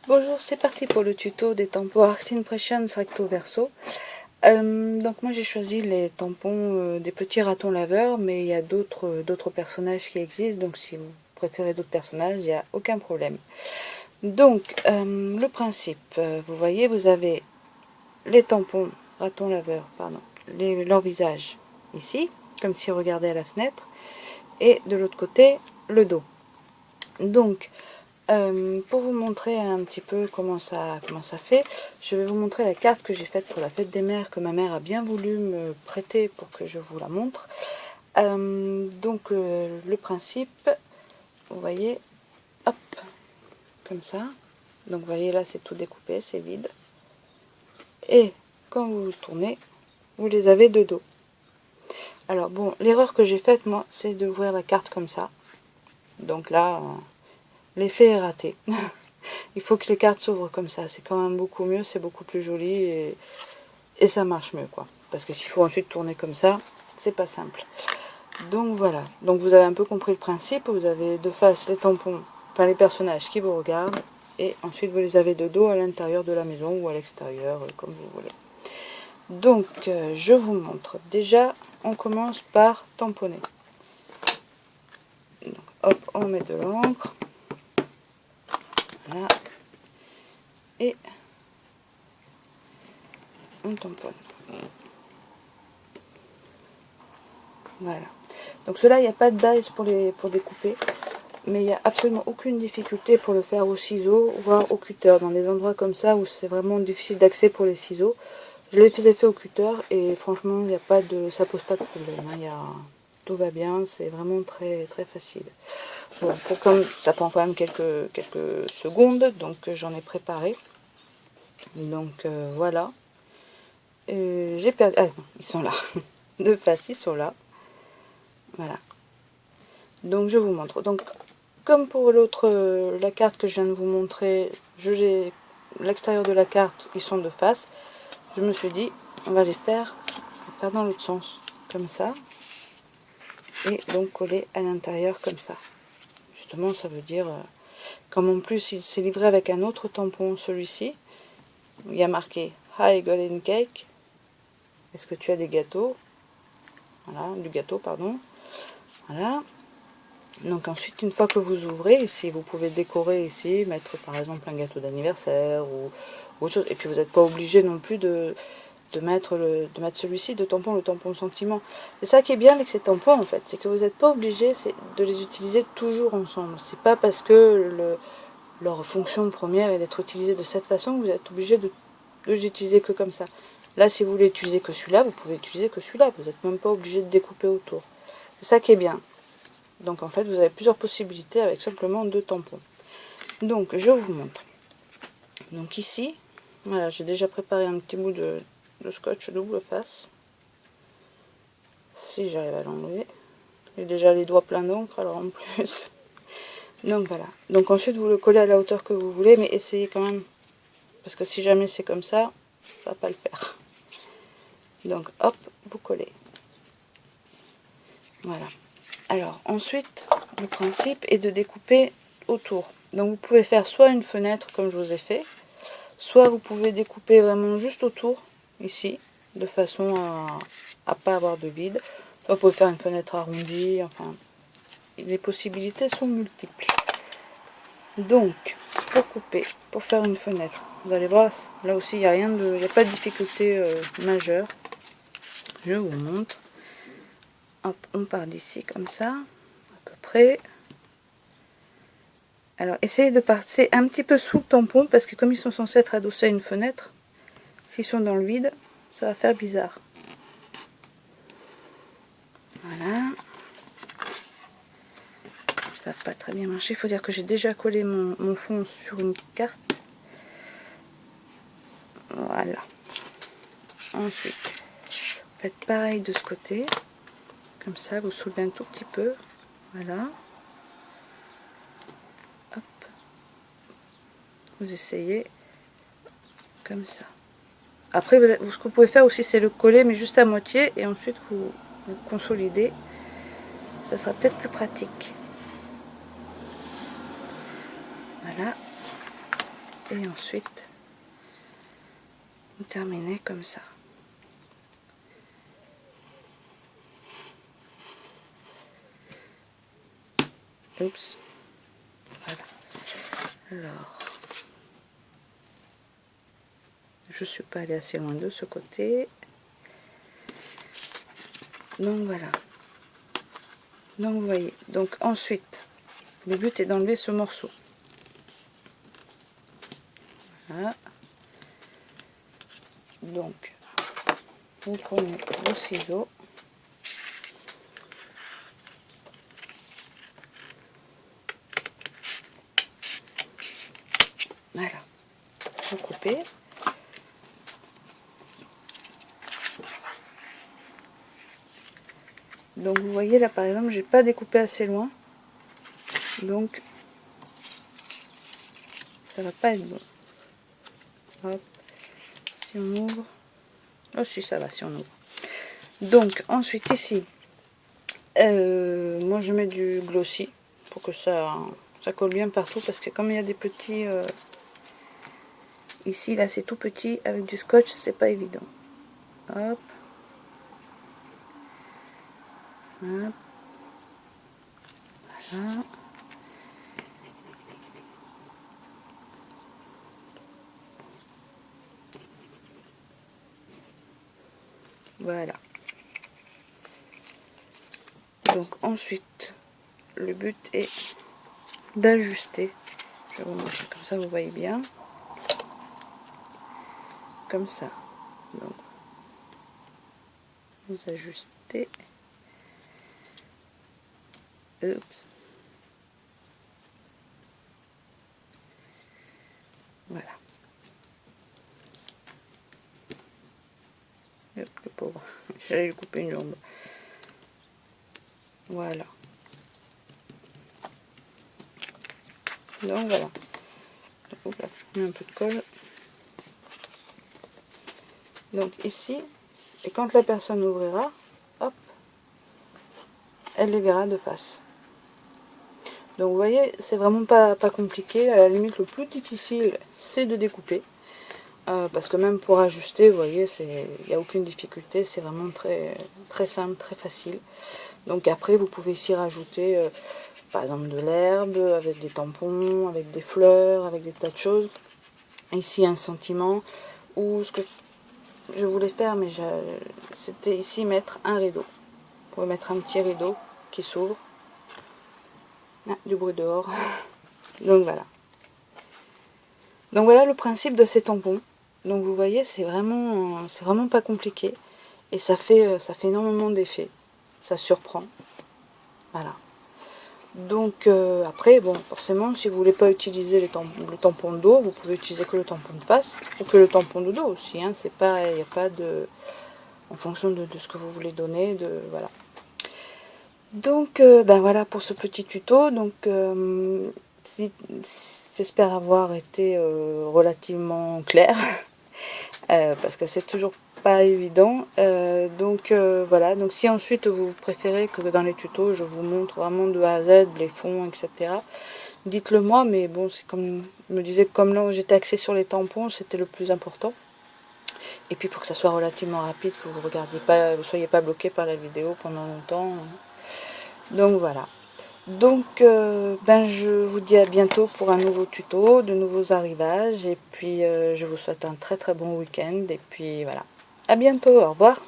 Bonjour, c'est parti pour le tuto des tampons Art Impressions recto verso. Donc moi j'ai choisi les tampons des petits ratons laveurs, mais il y a d'autres personnages qui existent, donc si vous préférez d'autres personnages, il n'y a aucun problème. Donc le principe, vous voyez, vous avez les tampons ratons laveurs, pardon, leur visage ici, comme si on regardait à la fenêtre, et de l'autre côté le dos. Donc pour vous montrer un petit peu comment ça fait, je vais vous montrer la carte que j'ai faite pour la fête des mères, que ma mère a bien voulu me prêter pour que je vous la montre. Le principe, vous voyez, hop, comme ça. Donc vous voyez là c'est tout découpé, c'est vide. Et quand vous tournez, vous les avez de dos. Alors bon, l'erreur que j'ai faite moi, c'est d'ouvrir la carte comme ça. Donc là, l'effet est raté. Il faut que les cartes s'ouvrent comme ça, c'est quand même beaucoup mieux, c'est beaucoup plus joli et ça marche mieux quoi. Parce que s'il faut ensuite tourner comme ça, c'est pas simple. Donc voilà, donc vous avez un peu compris le principe, vous avez de face les tampons, enfin les personnages qui vous regardent, et ensuite vous les avez de dos à l'intérieur de la maison ou à l'extérieur, comme vous voulez. Donc je vous montre. Déjà, on commence par tamponner. Donc, hop, on met de l'encre. Voilà. Et on tamponne. Voilà. Donc cela, il n'y a pas de dies pour découper, mais il n'y a absolument aucune difficulté pour le faire au ciseau, voire au cutter, dans des endroits comme ça où c'est vraiment difficile d'accès pour les ciseaux. Je les ai fait au cutter et franchement, il y a pas de, ça pose pas de problème. Hein. Tout va bien, c'est vraiment très très facile. Bon, comme ça prend quand même quelques secondes, donc j'en ai préparé. Donc voilà. J'ai perdu. Ah non, ils sont là. De face, ils sont là. Voilà. Donc je vous montre. Donc comme pour l'autre, la carte que je viens de vous montrer, l'extérieur de la carte, ils sont de face. Je me suis dit, on va les faire dans l'autre sens, comme ça, et donc coller à l'intérieur comme ça. Justement, ça veut dire, comme en plus il s'est livré avec un autre tampon, celui-ci, il y a marqué Hi Golden Cake. Est-ce que tu as des gâteaux? Voilà, du gâteau, pardon. Voilà. Donc ensuite, une fois que vous ouvrez, ici, vous pouvez décorer ici, mettre par exemple un gâteau d'anniversaire ou autre chose. Et puis vous n'êtes pas obligé non plus de mettre celui-ci de tampon, le tampon sentiment. C'est ça qui est bien avec ces tampons en fait, c'est que vous n'êtes pas obligé de les utiliser toujours ensemble. C'est pas parce que leur fonction première est d'être utilisée de cette façon que vous êtes obligé de les utiliser que comme ça. Là, si vous voulez utiliser que celui-là, vous pouvez utiliser que celui-là. Vous n'êtes même pas obligé de découper autour. C'est ça qui est bien. Donc en fait, vous avez plusieurs possibilités avec simplement 2 tampons. Donc je vous montre. Donc ici, voilà, j'ai déjà préparé un petit bout de scotch double face. Si j'arrive à l'enlever. J'ai déjà les doigts pleins d'encre alors en plus. Donc voilà. Donc ensuite vous le collez à la hauteur que vous voulez, mais essayez quand même. Parce que si jamais c'est comme ça va pas le faire. Donc hop, vous collez. Voilà. Alors ensuite, le principe est de découper autour. Donc vous pouvez faire soit une fenêtre comme je vous ai fait, soit vous pouvez découper vraiment juste autour, ici, de façon à pas avoir de vide. Soit vous pouvez faire une fenêtre arrondie, enfin, les possibilités sont multiples. Donc, pour couper, pour faire une fenêtre, vous allez voir, là aussi, il n'y a pas de difficulté majeure. Je vous montre. Hop, on part d'ici comme ça, à peu près. Alors, essayez de passer un petit peu sous le tampon, parce que comme ils sont censés être adossés à une fenêtre, s'ils sont dans le vide, ça va faire bizarre. Voilà. Ça n'a pas très bien marché. Il faut dire que j'ai déjà collé mon fond sur une carte. Voilà. Ensuite, faites pareil de ce côté. Comme ça, vous soulevez un tout petit peu. Voilà. Hop. Vous essayez comme ça. Après, ce que vous pouvez faire aussi, c'est le coller, mais juste à moitié. Et ensuite, vous consolidez. Ça sera peut-être plus pratique. Voilà. et ensuite terminer comme ça. Oups, voilà. Alors, je suis pas allée assez loin de ce côté, donc voilà. Donc vous voyez, donc ensuite le but est d'enlever ce morceau. Voilà. Donc vous prenez vos ciseaux, voilà, vous coupez. Donc vous voyez là par exemple j'ai pas découpé assez loin, donc ça va pas être bon. Hop, si on ouvre, oh si ça va si on ouvre. Donc ensuite ici, moi je mets du glossy pour que ça colle bien partout, parce que comme il y a des petits ici là c'est tout petit, avec du scotch c'est pas évident. Hop. Hop. Voilà. Voilà. Donc ensuite, le but est d'ajuster. Je vais vous montrer comme ça, vous voyez bien. Comme ça. Donc, vous ajustez. Oups. Voilà. Hop, le pauvre. J'allais lui couper une jambe. Voilà. Donc voilà. Hop là, je mets un peu de colle. Donc ici, et quand la personne ouvrira, hop, elle les verra de face. Donc vous voyez, c'est vraiment pas compliqué. À la limite, le plus difficile, c'est de découper. Parce que même pour ajuster, vous voyez, il n'y a aucune difficulté. C'est vraiment très simple, très facile. Donc après, vous pouvez ici rajouter, par exemple, de l'herbe, avec des tampons, avec des fleurs, avec des tas de choses. Ici, un sentiment. Ou ce que je voulais faire, mais c'était ici mettre un rideau. Vous pouvez mettre un petit rideau qui s'ouvre. Ah, du bruit dehors. Donc voilà. Donc voilà le principe de ces tampons. Donc vous voyez, c'est vraiment pas compliqué. Et ça fait énormément d'effet. Ça surprend. Voilà. Donc après, bon, forcément, si vous voulez pas utiliser le tampon de dos, vous pouvez utiliser que le tampon de face. Ou que le tampon de dos aussi. Hein, c'est pareil, il n'y a pas de... En fonction de ce que vous voulez donner, voilà. Donc ben voilà pour ce petit tuto. Donc j'espère avoir été relativement clair parce que c'est toujours pas évident. Voilà, donc si ensuite vous préférez que dans les tutos je vous montre vraiment de A à Z les fonds, etc., dites-le moi. Mais bon, c'est comme je me disais, comme là j'étais axée sur les tampons, c'était le plus important. Et puis pour que ça soit relativement rapide, que vous soyez pas bloqué par la vidéo pendant longtemps. Donc voilà. Donc ben je vous dis à bientôt pour un nouveau tuto, de nouveaux arrivages, et puis je vous souhaite un très très bon week-end, et puis voilà. À bientôt, au revoir.